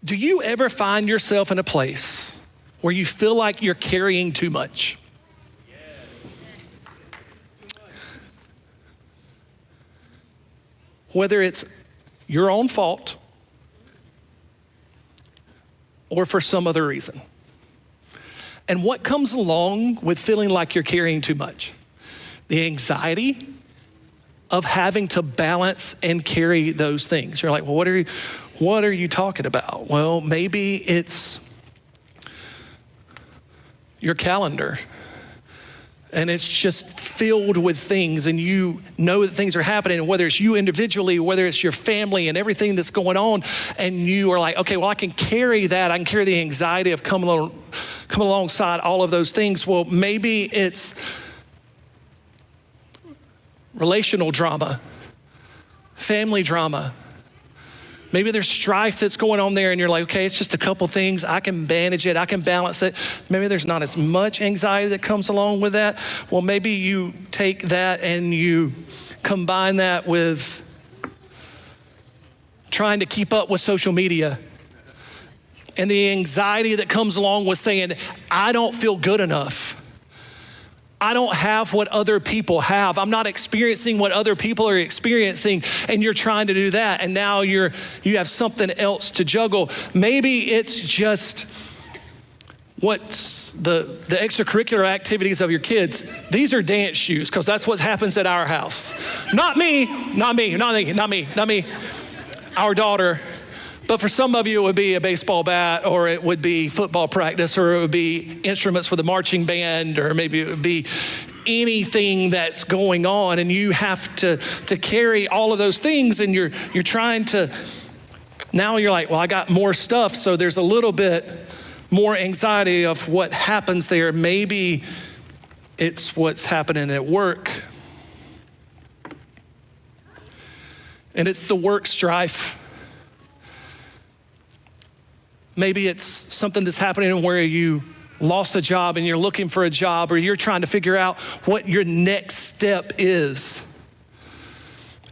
Do you ever find yourself in a place where you feel like you're carrying too much? Whether it's your own fault or for some other reason. And what comes along with feeling like you're carrying too much? The anxiety of having to balance and carry those things. You're like, well, what are you talking about? Well, maybe it's your calendar and it's just filled with things, and you know that things are happening, and whether it's you individually, whether it's your family and everything that's going on, and you are like, okay, well, I can carry that. I can carry the anxiety of coming alongside all of those things. Well, maybe it's relational drama, family drama. Maybe there's strife that's going on there and you're like, okay, it's just a couple things. I can manage it. I can balance it. Maybe there's not as much anxiety that comes along with that. Well, maybe you take that and you combine that with trying to keep up with social media and the anxiety that comes along with saying, I don't feel good enough. I don't have what other people have. I'm not experiencing what other people are experiencing, and you're trying to do that, and now you have something else to juggle. Maybe it's just what's the extracurricular activities of your kids. These are dance shoes, because that's what happens at our house. Not me. Our daughter. But for some of you, it would be a baseball bat, or it would be football practice, or it would be instruments for the marching band, or maybe it would be anything that's going on, and you have to carry all of those things, and you're trying to, now you're like, well, I got more stuff, so there's a little bit more anxiety of what happens there. Maybe it's what's happening at work. And it's the work strife. Maybe it's something that's happening where you lost a job and you're looking for a job, or you're trying to figure out what your next step is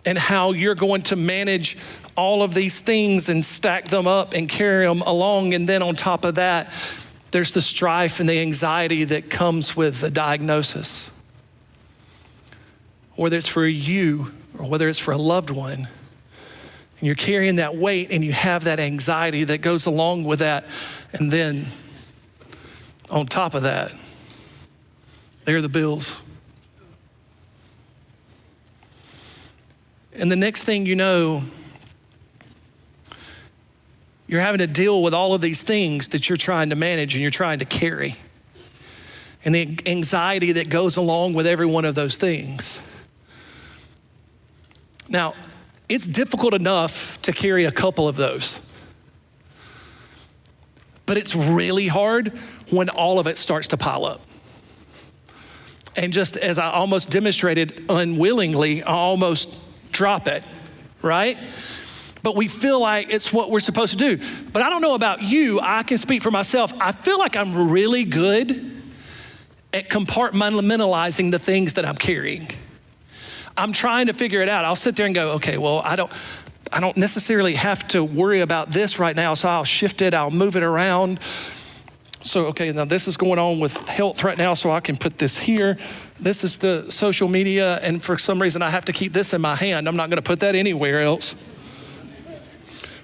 and how you're going to manage all of these things and stack them up and carry them along. And then on top of that, there's the strife and the anxiety that comes with the diagnosis. Whether it's for you or whether it's for a loved one. And you're carrying that weight and you have that anxiety that goes along with that. And then on top of that, there are the bills. And the next thing you know, you're having to deal with all of these things that you're trying to manage and you're trying to carry. And the anxiety that goes along with every one of those things. Now, it's difficult enough to carry a couple of those. But it's really hard when all of it starts to pile up. And just as I almost demonstrated unwillingly, I almost drop it, right? But we feel like it's what we're supposed to do. But I don't know about you, I can speak for myself. I feel like I'm really good at compartmentalizing the things that I'm carrying. I'm trying to figure it out. I'll sit there and go, okay, well, I don't necessarily have to worry about this right now, so I'll shift it, I'll move it around. So, okay, now this is going on with health right now, so I can put this here. This is the social media, and for some reason I have to keep this in my hand. I'm not gonna put that anywhere else.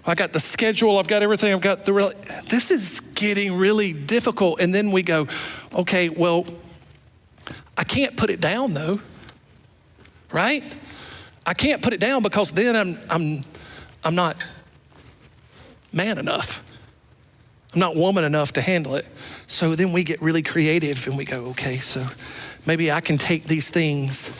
I got the schedule, I've got everything, I've got this is getting really difficult. And then we go, okay, well, I can't put it down though, right? I can't put it down because then I'm not man enough. I'm not woman enough to handle it. So then we get really creative and we go, okay, so maybe I can take these things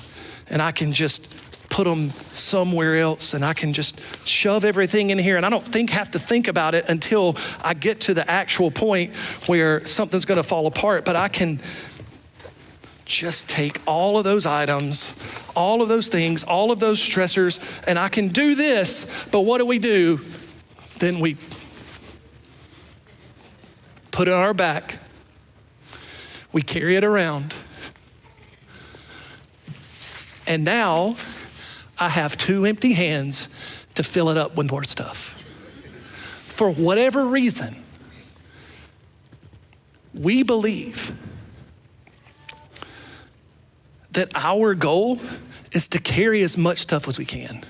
and I can just put them somewhere else and I can just shove everything in here, and I don't have to think about it until I get to the actual point where something's gonna fall apart. But I can just take all of those items, all of those things, all of those stressors, and I can do this. But what do? Then we put it on our back. We carry it around. And now I have two empty hands to fill it up with more stuff. for whatever reason, we believe that our goal is to carry as much stuff as we can.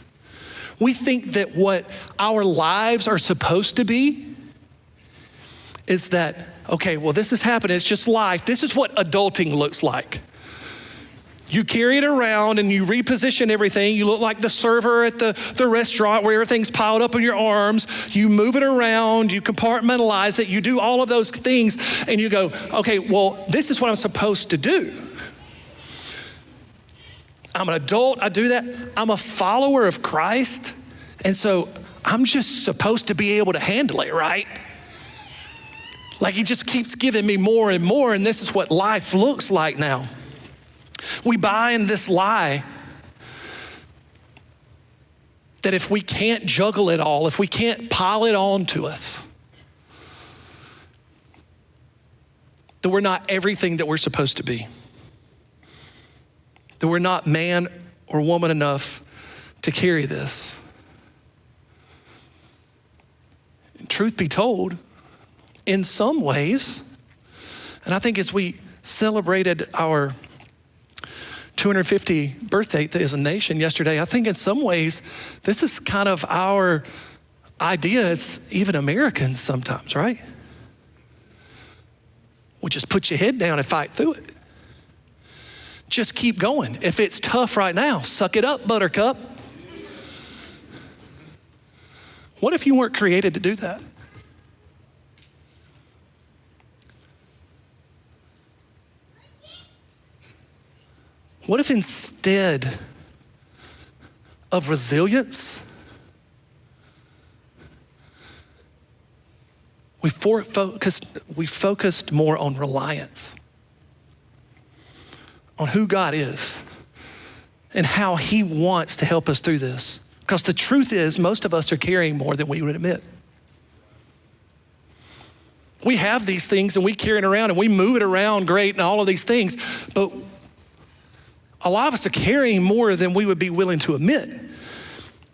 We think that what our lives are supposed to be is that, okay, well, this is happening, it's just life. This is what adulting looks like. You carry it around and you reposition everything. You look like the server at the restaurant where everything's piled up in your arms. You move it around, you compartmentalize it, you do all of those things, and you go, okay, well, this is what I'm supposed to do. I'm an adult, I do that. I'm a follower of Christ, and so I'm just supposed to be able to handle it, right? Like he just keeps giving me more and more, and this is what life looks like now. We buy in this lie that if we can't juggle it all, if we can't pile it on to us, that we're not everything that we're supposed to be. That we're not man or woman enough to carry this. And truth be told, in some ways, and I think as we celebrated our 250 birthday as a nation yesterday, I think in some ways, this is kind of our idea as even Americans sometimes, right? Well, just put your head down and fight through it. Just keep going. If it's tough right now, suck it up, buttercup. What if you weren't created to do that? What if instead of resilience, we focused more on reliance, on who God is and how he wants to help us through this? Because the truth is, most of us are carrying more than we would admit. We have these things and we carry it around and we move it around great and all of these things, but a lot of us are carrying more than we would be willing to admit.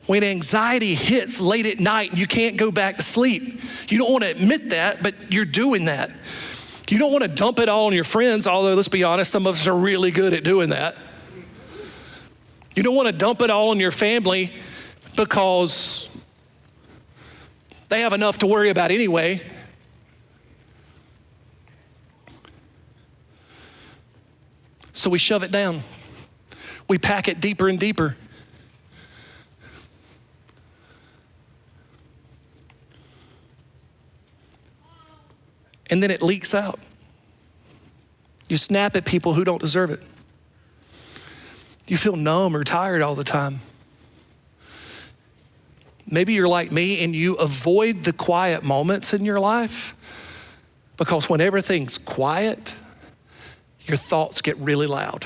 When anxiety hits late at night and you can't go back to sleep, you don't want to admit that, but you're doing that. You don't want to dump it all on your friends, although let's be honest, some of us are really good at doing that. You don't want to dump it all on your family because they have enough to worry about anyway. So we shove it down. We pack it deeper and deeper. And then it leaks out. You snap at people who don't deserve it. You feel numb or tired all the time. Maybe you're like me and you avoid the quiet moments in your life because when everything's quiet, your thoughts get really loud.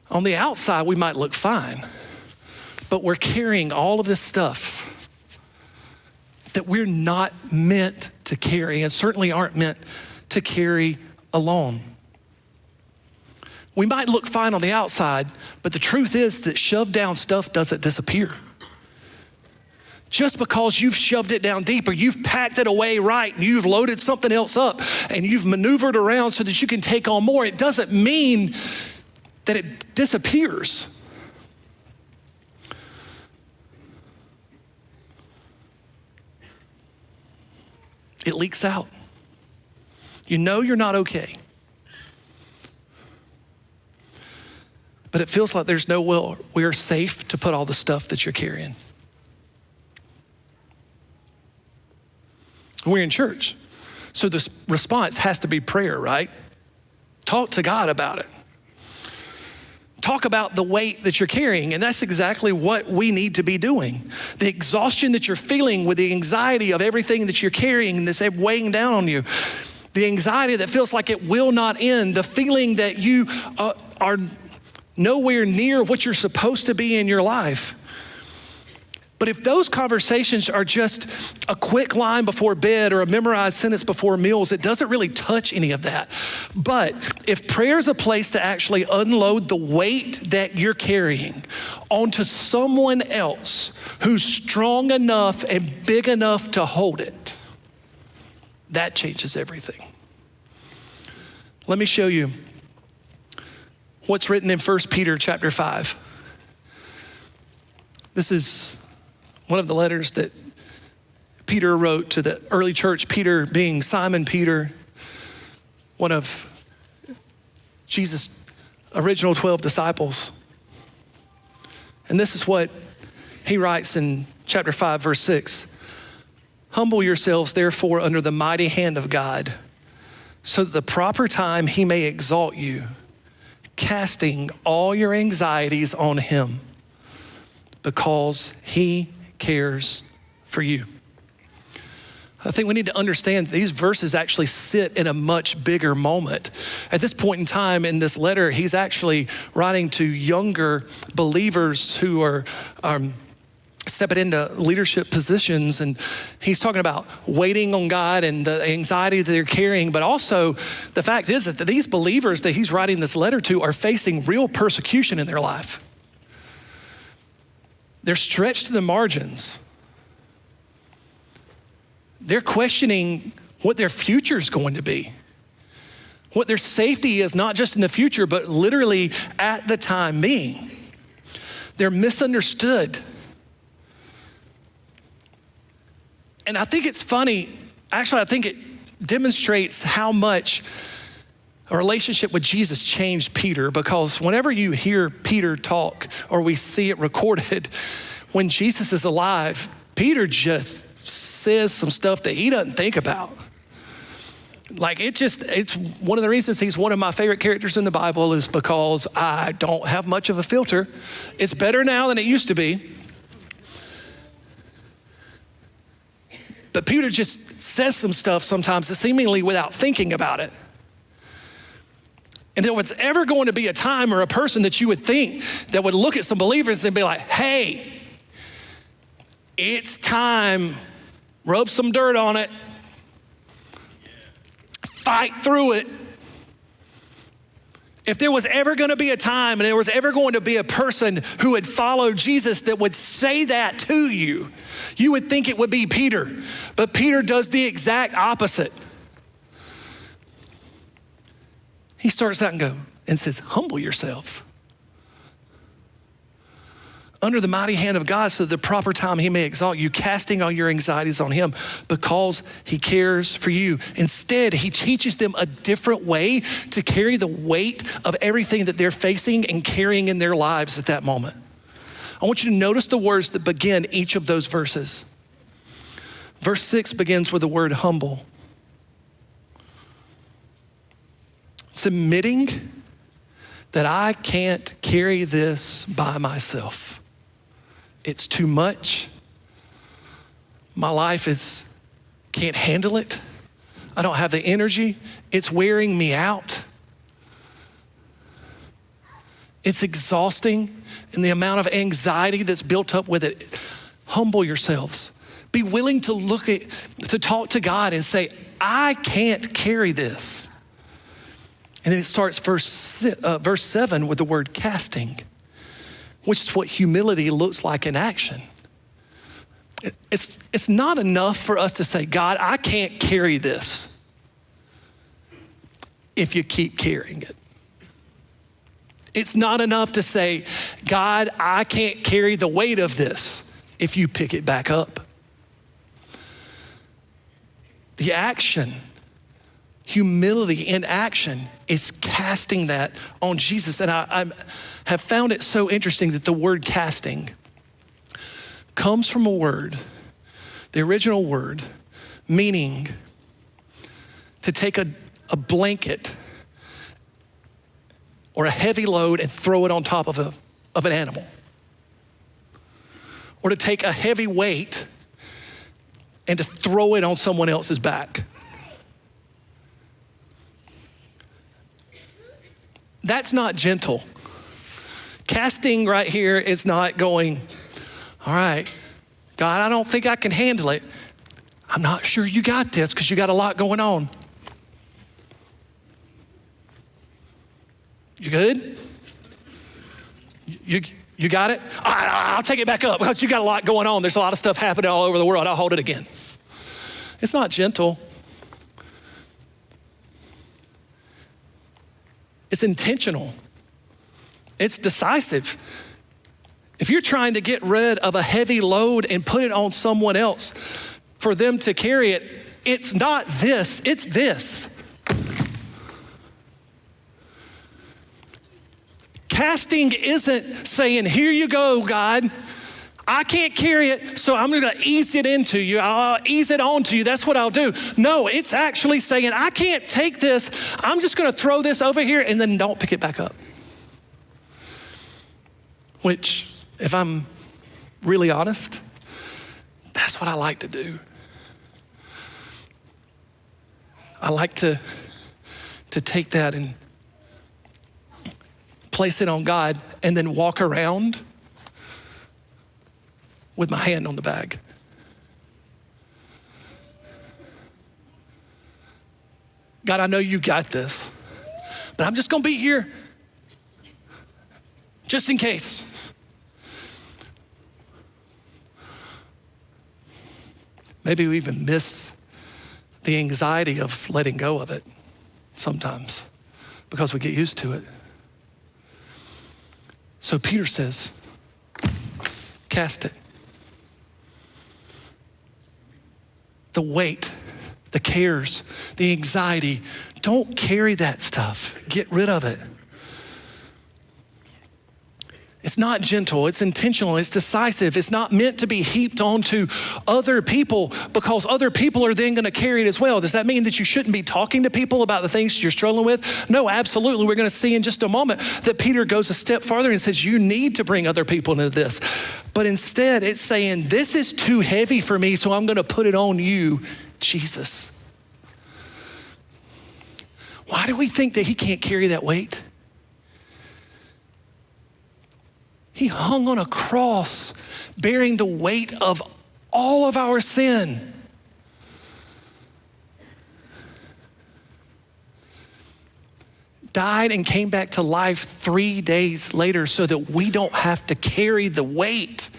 On the outside, we might look fine, but we're carrying all of this stuff that we're not meant to carry and certainly aren't meant to carry alone. We might look fine on the outside, but the truth is that shoved down stuff doesn't disappear. Just because you've shoved it down deeper, you've packed it away right, and you've loaded something else up, and you've maneuvered around so that you can take on more, it doesn't mean that it disappears. It leaks out. You know you're not okay. But it feels like there's nowhere safe to put all the stuff that you're carrying. We're in church. So the response has to be prayer, right? Talk to God about it. Talk about the weight that you're carrying, and that's exactly what we need to be doing. The exhaustion that you're feeling with the anxiety of everything that you're carrying and that's weighing down on you, the anxiety that feels like it will not end, the feeling that you are nowhere near what you're supposed to be in your life. But if those conversations are just a quick line before bed or a memorized sentence before meals, it doesn't really touch any of that. But if prayer is a place to actually unload the weight that you're carrying onto someone else who's strong enough and big enough to hold it, that changes everything. Let me show you what's written in 1 Peter chapter 5. This is one of the letters that Peter wrote to the early church, Peter being Simon Peter, one of Jesus' original 12 disciples. And this is what he writes in chapter 5, verse 6. Humble yourselves, therefore, under the mighty hand of God, so that the proper time he may exalt you, casting all your anxieties on him, because he cares for you. I think we need to understand these verses actually sit in a much bigger moment. At this point in time in this letter, he's actually writing to younger believers who are stepping into leadership positions, and he's talking about waiting on God and the anxiety that they're carrying, but also the fact is that these believers that he's writing this letter to are facing real persecution in their life. They're stretched to the margins. They're questioning what their future is going to be, what their safety is, not just in the future, but literally at the time being. They're misunderstood. And I think it's funny, actually, I think it demonstrates how much a relationship with Jesus changed Peter, because whenever you hear Peter talk or we see it recorded, when Jesus is alive, Peter just says some stuff that he doesn't think about. Like it's one of the reasons he's one of my favorite characters in the Bible is because I don't have much of a filter. It's better now than it used to be. But Peter just says some stuff sometimes seemingly without thinking about it. And there was ever going to be a time or a person that you would think that would look at some believers and be like, hey, it's time, rub some dirt on it, fight through it. If there was ever going to be a time and there was ever going to be a person who would follow Jesus that would say that to you, you would think it would be Peter. But Peter does the exact opposite. He starts out and says, humble yourselves under the mighty hand of God, so that the proper time he may exalt you, casting all your anxieties on him because he cares for you. Instead, he teaches them a different way to carry the weight of everything that they're facing and carrying in their lives at that moment. I want you to notice the words that begin each of those verses. Verse 6 begins with the word humble. It's admitting that I can't carry this by myself. It's too much. My life can't handle it. I don't have the energy. It's wearing me out. It's exhausting, and the amount of anxiety that's built up with it. Humble yourselves. Be willing to talk to God and say, I can't carry this. And then it starts verse 7 with the word casting, which is what humility looks like in action. It's not enough for us to say, God, I can't carry this if you keep carrying it. It's not enough to say, God, I can't carry the weight of this if you pick it back up. The action, humility in action, is casting that on Jesus. And I have found it so interesting that the word casting comes from a word, the original word, meaning to take a blanket or a heavy load and throw it on top of an animal. Or to take a heavy weight and to throw it on someone else's back. That's not gentle. Casting right here is not going, all right, God, I don't think I can handle it. I'm not sure you got this because you got a lot going on. You good? You got it? I'll take it back up because you got a lot going on. There's a lot of stuff happening all over the world. I'll hold it again. It's not gentle. It's intentional. It's decisive. If you're trying to get rid of a heavy load and put it on someone else for them to carry it, it's not this, it's this. Casting isn't saying, here you go, God. I can't carry it, so I'm gonna ease it into you. I'll ease it onto you. That's what I'll do. No, it's actually saying, I can't take this. I'm just gonna throw this over here and then don't pick it back up. Which, if I'm really honest, that's what I like to do. I like to take that and place it on God and then walk around with my hand on the bag. God, I know you got this, but I'm just gonna be here just in case. Maybe we even miss the anxiety of letting go of it sometimes because we get used to it. So Peter says, cast it. The weight, the cares, the anxiety, don't carry that stuff. Get rid of it. It's not gentle, it's intentional, it's decisive. It's not meant to be heaped onto other people because other people are then gonna carry it as well. Does that mean that you shouldn't be talking to people about the things you're struggling with? No, absolutely. We're gonna see in just a moment that Peter goes a step farther and says, you need to bring other people into this. But instead it's saying, this is too heavy for me, so I'm gonna put it on you, Jesus. Why do we think that he can't carry that weight? He hung on a cross bearing the weight of all of our sin. Died and came back to life 3 days later so that we don't have to carry the weight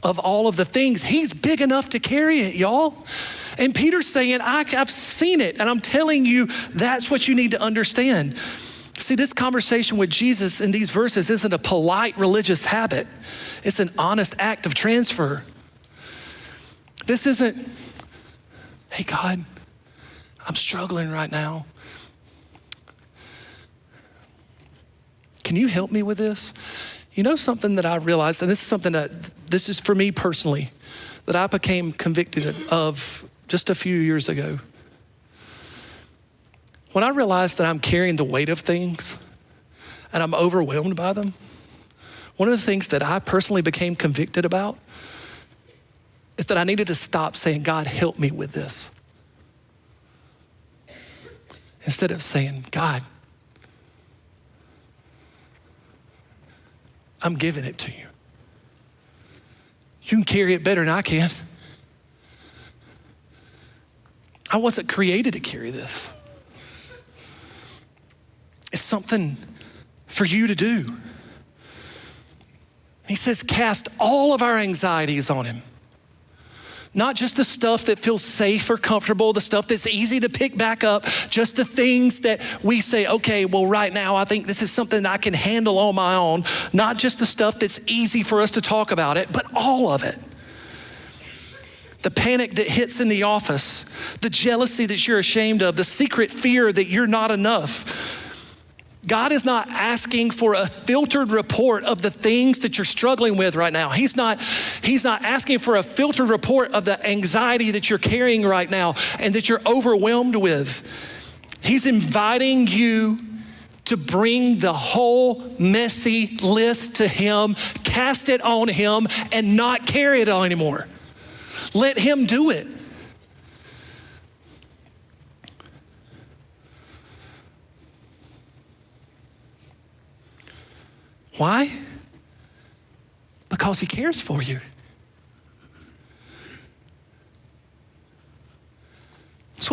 of all of the things. He's big enough to carry it, y'all. And Peter's saying, I've seen it, and I'm telling you, that's what you need to understand. See, this conversation with Jesus in these verses isn't a polite religious habit. It's an honest act of transfer. This isn't, hey God, I'm struggling right now. Can you help me with this? You know something that I realized, and this is something that, this is for me personally, that I became convicted of just a few years ago. When I realized that I'm carrying the weight of things and I'm overwhelmed by them, one of the things that I personally became convicted about is that I needed to stop saying, God, help me with this. Instead of saying, God, I'm giving it to you. You can carry it better than I can. I wasn't created to carry this. It's something for you to do. He says, cast all of our anxieties on him. Not just the stuff that feels safe or comfortable, the stuff that's easy to pick back up, just the things that we say, okay, well, right now, I think this is something I can handle on my own. Not just the stuff that's easy for us to talk about it, but all of it. The panic that hits in the office, the jealousy that you're ashamed of, the secret fear that you're not enough. God is not asking for a filtered report of the things that you're struggling with right now. He's not asking for a filtered report of the anxiety that you're carrying right now and that you're overwhelmed with. He's inviting you to bring the whole messy list to him, cast it on him, and not carry it on anymore. Let him do it. Why? Because he cares for you.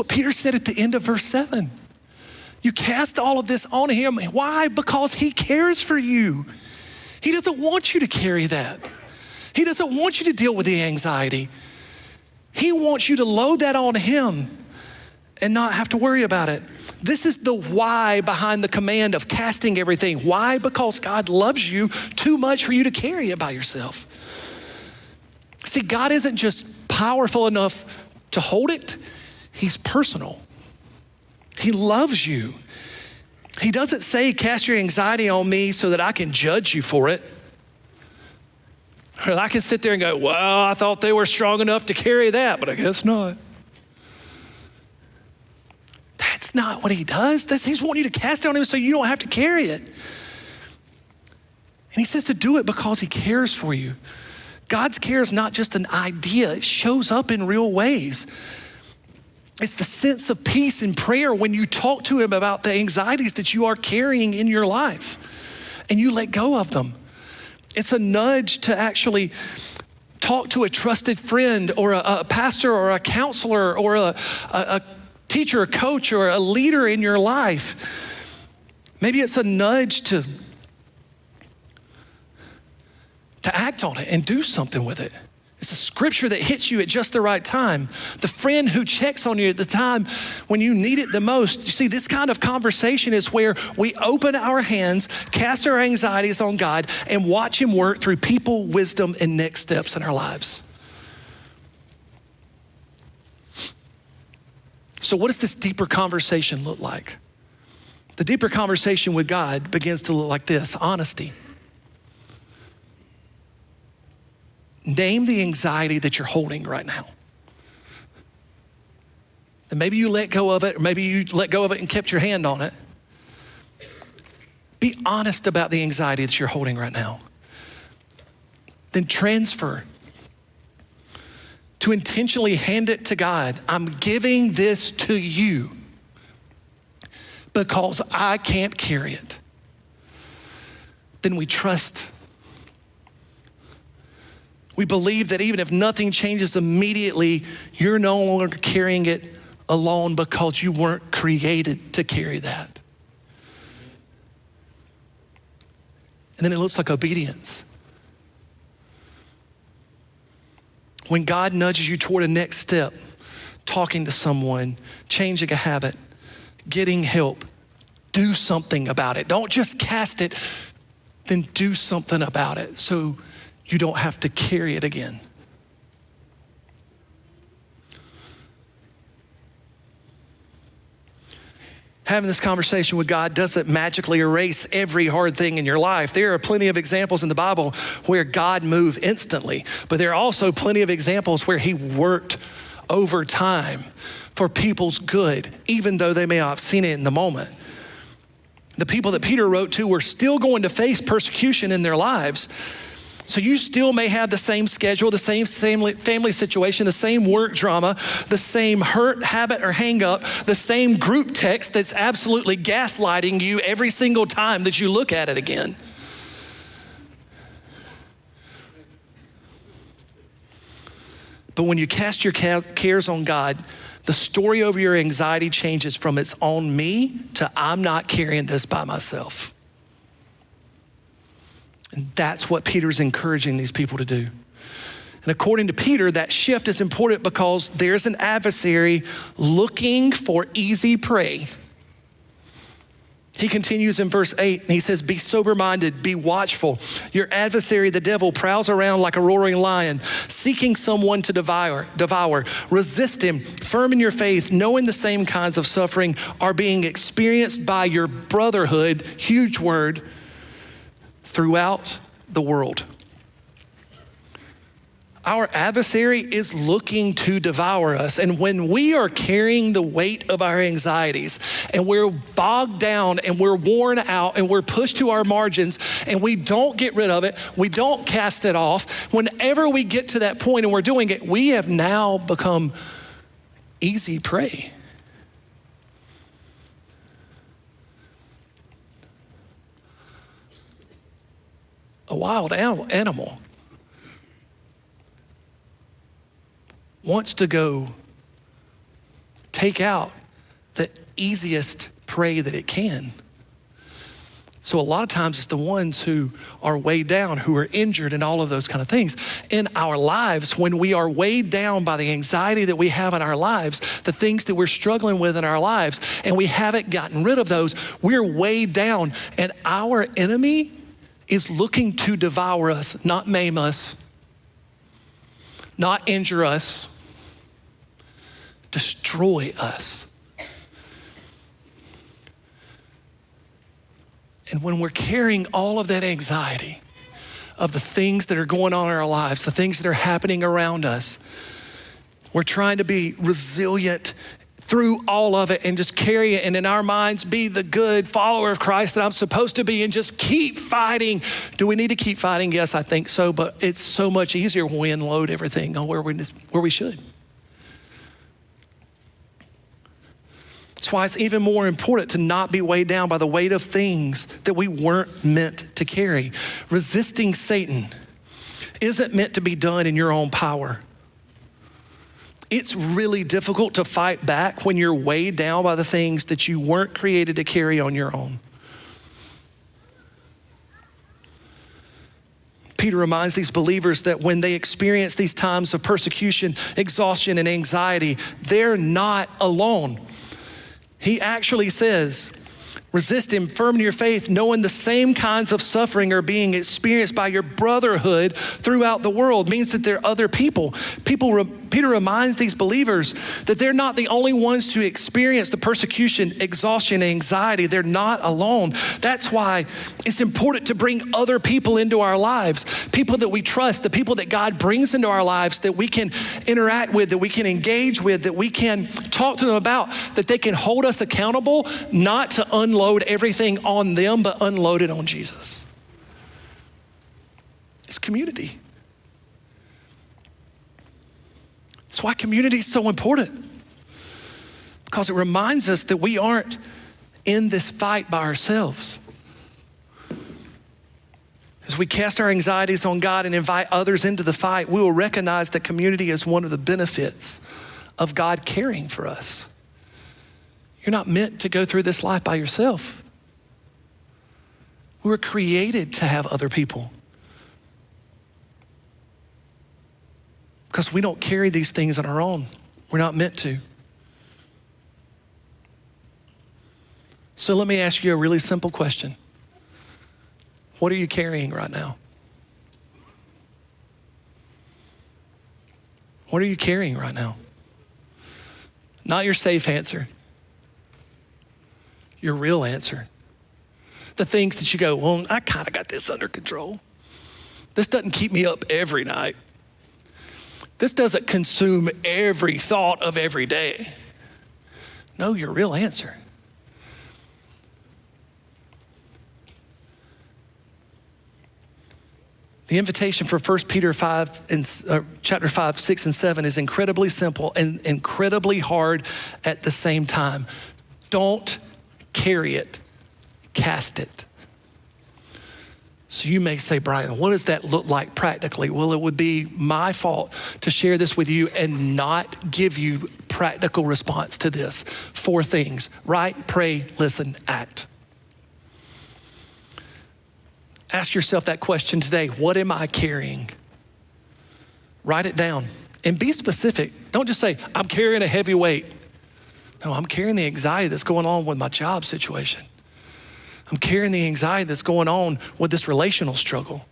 what Peter said at the end of verse 7. You cast all of this on him. Why? Because he cares for you. He doesn't want you to carry that. He doesn't want you to deal with the anxiety. He wants you to load that on him and not have to worry about it. This is the why behind the command of casting everything. Why? Because God loves you too much for you to carry it by yourself. See, God isn't just powerful enough to hold it. He's personal. He loves you. He doesn't say, cast your anxiety on me so that I can judge you for it. Or I can sit there and go, well, I thought they were strong enough to carry that, but I guess not. That's not what he does. He's wanting you to cast it on him so you don't have to carry it. And he says to do it because he cares for you. God's care is not just an idea. It shows up in real ways. It's the sense of peace in prayer when you talk to him about the anxieties that you are carrying in your life and you let go of them. It's a nudge to actually talk to a trusted friend or a pastor or a counselor or a teacher, a coach, or a leader in your life. Maybe it's a nudge to act on it and do something with it. It's a scripture that hits you at just the right time. The friend who checks on you at the time when you need it the most. You see, this kind of conversation is where we open our hands, cast our anxieties on God, and watch him work through people, wisdom, and next steps in our lives. So what does this deeper conversation look like? The deeper conversation with God begins to look like this: honesty. Name the anxiety that you're holding right now. And maybe you let go of it, or maybe you let go of it and kept your hand on it. Be honest about the anxiety that you're holding right now. Then transfer to intentionally hand it to God. I'm giving this to you because I can't carry it. Then we trust. We believe that even if nothing changes immediately, you're no longer carrying it alone because you weren't created to carry that. And then it looks like obedience. When God nudges you toward a next step, talking to someone, changing a habit, getting help, do something about it. Don't just cast it, then do something about it so you don't have to carry it again. Having this conversation with God doesn't magically erase every hard thing in your life. There are plenty of examples in the Bible where God moved instantly, but there are also plenty of examples where he worked over time for people's good, even though they may not have seen it in the moment. The people that Peter wrote to were still going to face persecution in their lives. So you still may have the same schedule, the same family situation, the same work drama, the same hurt, habit, or hang up, the same group text that's absolutely gaslighting you every single time that you look at it again. But when you cast your cares on God, the story over your anxiety changes from it's on me to I'm not carrying this by myself. And that's what Peter's encouraging these people to do. And according to Peter, that shift is important because there's an adversary looking for easy prey. He continues in verse 8, and he says, be sober-minded, be watchful. Your adversary, the devil, prowls around like a roaring lion, seeking someone to devour. Resist him, firm in your faith, knowing the same kinds of suffering are being experienced by your brotherhood, huge word, throughout the world. Our adversary is looking to devour us. And when we are carrying the weight of our anxieties and we're bogged down and we're worn out and we're pushed to our margins and we don't get rid of it, we don't cast it off, whenever we get to that point and we're doing it, we have now become easy prey. A wild animal wants to go take out the easiest prey that it can. So a lot of times it's the ones who are weighed down, who are injured and all of those kind of things. In our lives, when we are weighed down by the anxiety that we have in our lives, the things that we're struggling with in our lives, and we haven't gotten rid of those, we're weighed down. And our enemy is looking to devour us, not maim us, not injure us, destroy us. And when we're carrying all of that anxiety of the things that are going on in our lives, the things that are happening around us, we're trying to be resilient through all of it and just carry it, and in our minds be the good follower of Christ that I'm supposed to be, and just keep fighting. Do we need to keep fighting? Yes, I think so, but it's so much easier when we unload everything on where we should. That's why it's even more important to not be weighed down by the weight of things that we weren't meant to carry. Resisting Satan isn't meant to be done in your own power. It's really difficult to fight back when you're weighed down by the things that you weren't created to carry on your own. Peter reminds these believers that when they experience these times of persecution, exhaustion, and anxiety, they're not alone. He actually says, resist him firm in your faith, knowing the same kinds of suffering are being experienced by your brotherhood throughout the world. Means that there are other people. Peter reminds these believers that they're not the only ones to experience the persecution, exhaustion, and anxiety. They're not alone. That's why it's important to bring other people into our lives, people that we trust, the people that God brings into our lives that we can interact with, that we can engage with, that we can talk to them about, that they can hold us accountable, not to unload everything on them, but unload it on Jesus. It's community. That's why community is so important, because it reminds us that we aren't in this fight by ourselves. As we cast our anxieties on God and invite others into the fight, we will recognize that community is one of the benefits of God caring for us. You're not meant to go through this life by yourself. We were created to have other people, because we don't carry these things on our own. We're not meant to. So let me ask you a really simple question. What are you carrying right now? What are you carrying right now? Not your safe answer. Your real answer. The things that you go, well, I kind of got this under control. This doesn't keep me up every night. This doesn't consume every thought of every day. No, your real answer. The invitation for 1 Peter 5 and chapter 5, 6, and 7 is incredibly simple and incredibly hard at the same time. Don't carry it, cast it. So you may say, Brian, what does that look like practically? Well, it would be my fault to share this with you and not give you practical response to this. 4 things: write, pray, listen, act. Ask yourself that question today. What am I carrying? Write it down and be specific. Don't just say, I'm carrying a heavy weight. No, I'm carrying the anxiety that's going on with my job situation. I'm carrying the anxiety that's going on with this relational struggle.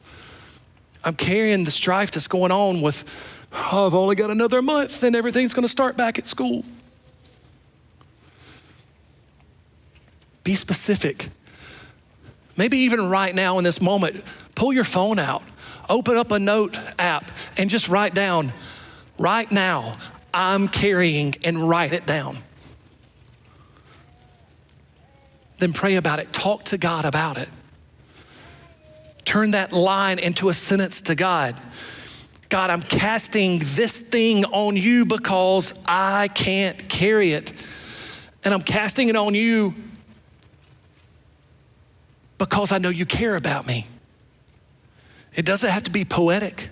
I'm carrying the strife that's going on with, oh, I've only got another month and everything's going to start back at school. Be specific. Maybe even right now in this moment, pull your phone out, open up a note app, and just write down, right now, I'm carrying, and write it down. Then pray about it. Talk to God about it. Turn that line into a sentence to God. God, I'm casting this thing on you because I can't carry it. And I'm casting it on you because I know you care about me. It doesn't have to be poetic,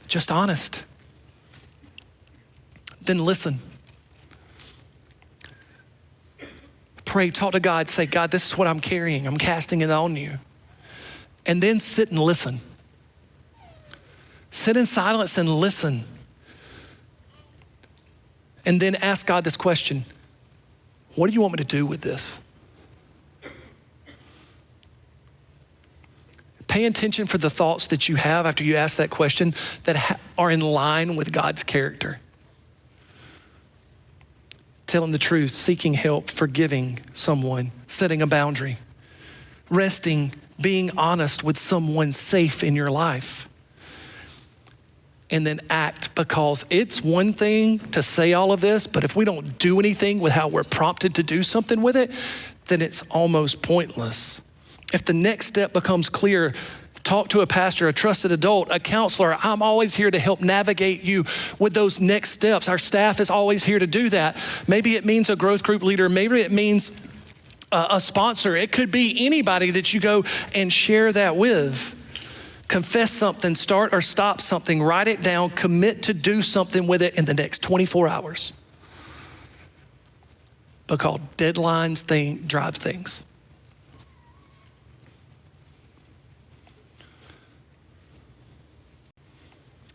just honest. Then listen. Pray, talk to God, say, God, this is what I'm carrying. I'm casting it on you. And then sit and listen. Sit in silence and listen. And then ask God this question: what do you want me to do with this? Pay attention for the thoughts that you have after you ask that question that are in line with God's character. Telling the truth, seeking help, forgiving someone, setting a boundary, resting, being honest with someone safe in your life. And then act, because it's one thing to say all of this, but if we don't do anything with how we're prompted to do something with it, then it's almost pointless. If the next step becomes clear, talk to a pastor, a trusted adult, a counselor. I'm always here to help navigate you with those next steps. Our staff is always here to do that. Maybe it means a growth group leader. Maybe it means a sponsor. It could be anybody that you go and share that with. Confess something, start or stop something, write it down, commit to do something with it in the next 24 hours. Because deadlines drive things.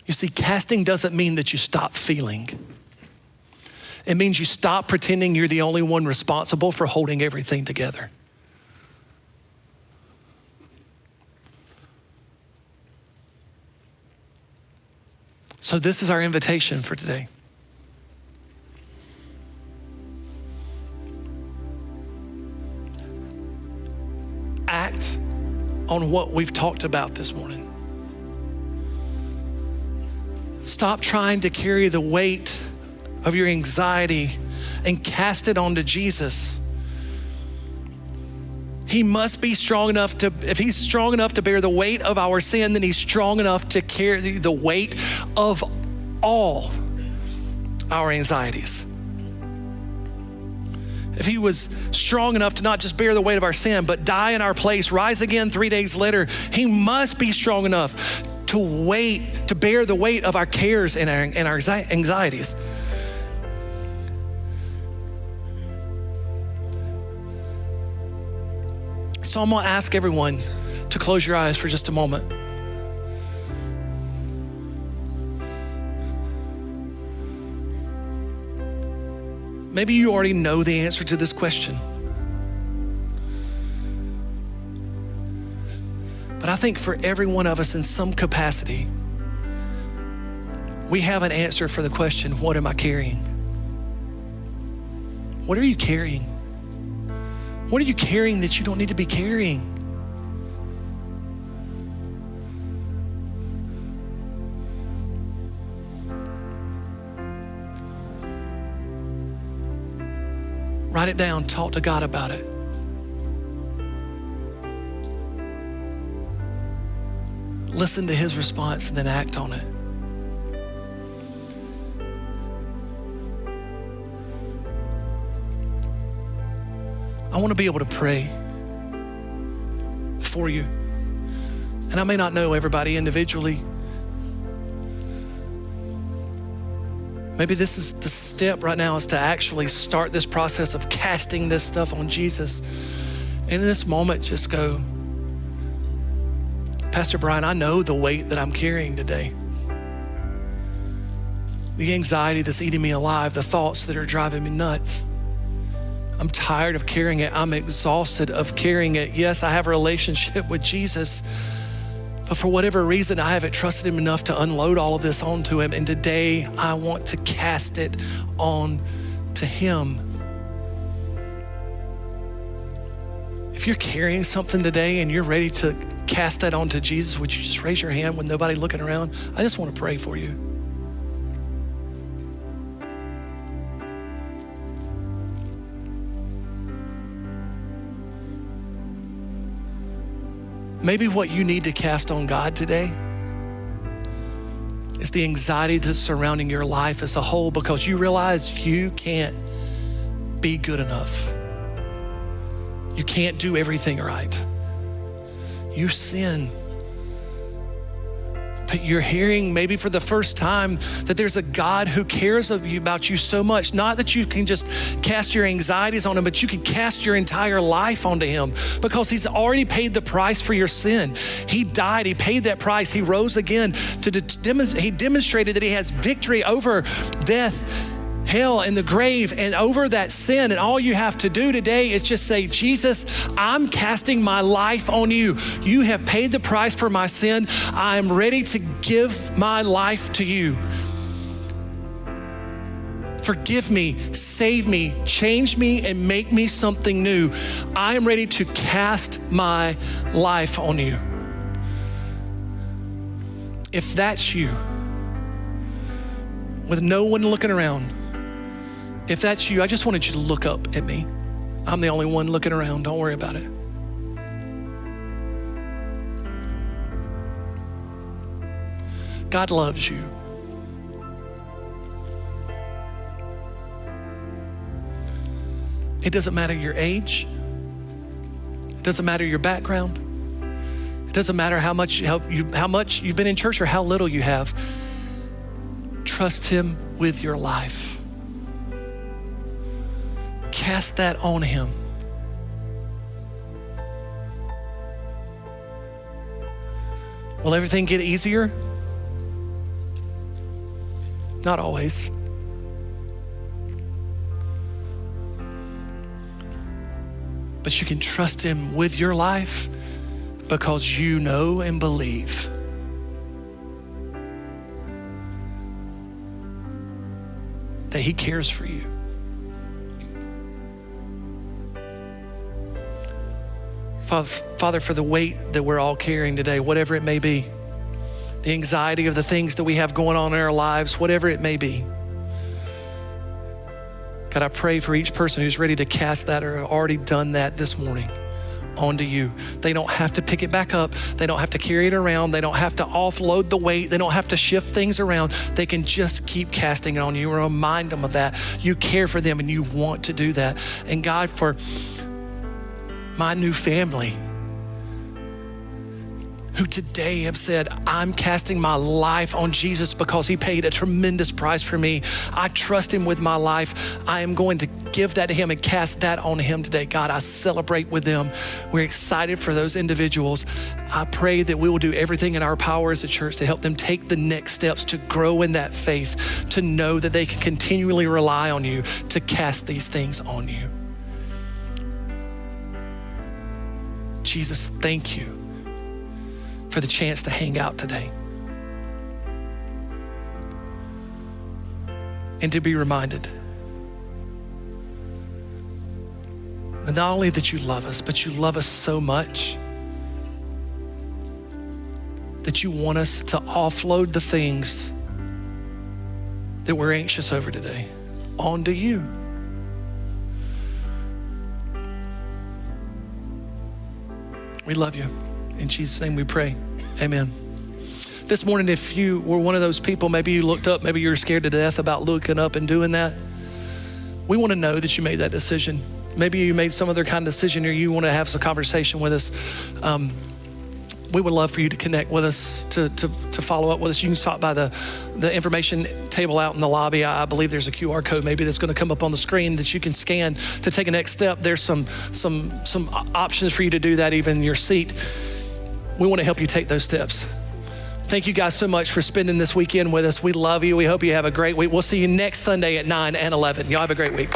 You see, casting doesn't mean that you stop feeling. It means you stop pretending you're the only one responsible for holding everything together. So this is our invitation for today. Act on what we've talked about this morning. Stop trying to carry the weight of your anxiety and cast it onto Jesus. He must be strong enough if he's strong enough to bear the weight of our sin, then he's strong enough to carry the weight of all our anxieties. If he was strong enough to not just bear the weight of our sin, but die in our place, rise again 3 days later, he must be strong enough to bear the weight of our cares and our anxieties. So I'm gonna ask everyone to close your eyes for just a moment. Maybe you already know the answer to this question. But I think for every one of us in some capacity, we have an answer for the question, what am I carrying? What are you carrying? What are you carrying that you don't need to be carrying? Write it down, talk to God about it. Listen to his response and then act on it. I want to be able to pray for you. And I may not know everybody individually. Maybe this is the step right now, is to actually start this process of casting this stuff on Jesus. And in this moment, just go, Pastor Brian, I know the weight that I'm carrying today. The anxiety that's eating me alive, the thoughts that are driving me nuts. I'm tired of carrying it. I'm exhausted of carrying it. Yes, I have a relationship with Jesus, but for whatever reason, I haven't trusted him enough to unload all of this onto him. And today I want to cast it on to him. If you're carrying something today and you're ready to cast that onto Jesus, would you just raise your hand with nobody looking around? I just want to pray for you. Maybe what you need to cast on God today is the anxiety that's surrounding your life as a whole, because you realize you can't be good enough. You can't do everything right. You sin. but you're hearing maybe for the first time that there's a God who cares about you so much. Not that you can just cast your anxieties on him, but you can cast your entire life onto him because he's already paid the price for your sin. He died, he paid that price. He rose again he demonstrated that he has victory over death, hell, and the grave, and over that sin. And all you have to do today is just say, Jesus, I'm casting my life on you. You have paid the price for my sin. I am ready to give my life to you. Forgive me, save me, change me, and make me something new. I am ready to cast my life on you. If that's you, with no one looking around, if that's you, I just wanted you to look up at me. I'm the only one looking around. Don't worry about it. God loves you. It doesn't matter your age. It doesn't matter your background. It doesn't matter how much you've been in church or how little you have. Trust him with your life. Cast that on him. Will everything get easier? Not always. But you can trust him with your life because you know and believe that he cares for you. Father, for the weight that we're all carrying today, whatever it may be, the anxiety of the things that we have going on in our lives, whatever it may be, God, I pray for each person who's ready to cast that or have already done that this morning onto you. They don't have to pick it back up. They don't have to carry it around. They don't have to offload the weight. They don't have to shift things around. They can just keep casting it on you and remind them of that. You care for them and you want to do that. And God, for my new family who today have said, I'm casting my life on Jesus because he paid a tremendous price for me. I trust him with my life. I am going to give that to him and cast that on him today. God, I celebrate with them. We're excited for those individuals. I pray that we will do everything in our power as a church to help them take the next steps to grow in that faith, to know that they can continually rely on you to cast these things on you. Jesus, thank you for the chance to hang out today and to be reminded that not only that you love us, but you love us so much that you want us to offload the things that we're anxious over today onto you. We love you. In Jesus' name we pray, amen. This morning, if you were one of those people, maybe you looked up, maybe you were scared to death about looking up and doing that. We want to know that you made that decision. Maybe you made some other kind of decision or you want to have some conversation with us. We would love for you to connect with us, to follow up with us. You can stop by the information table out in the lobby. I believe there's a QR code maybe that's going to come up on the screen that you can scan to take a next step. There's some options for you to do that even in your seat. We want to help you take those steps. Thank you guys so much for spending this weekend with us. We love you. We hope you have a great week. We'll see you next Sunday at 9 and 11. Y'all have a great week.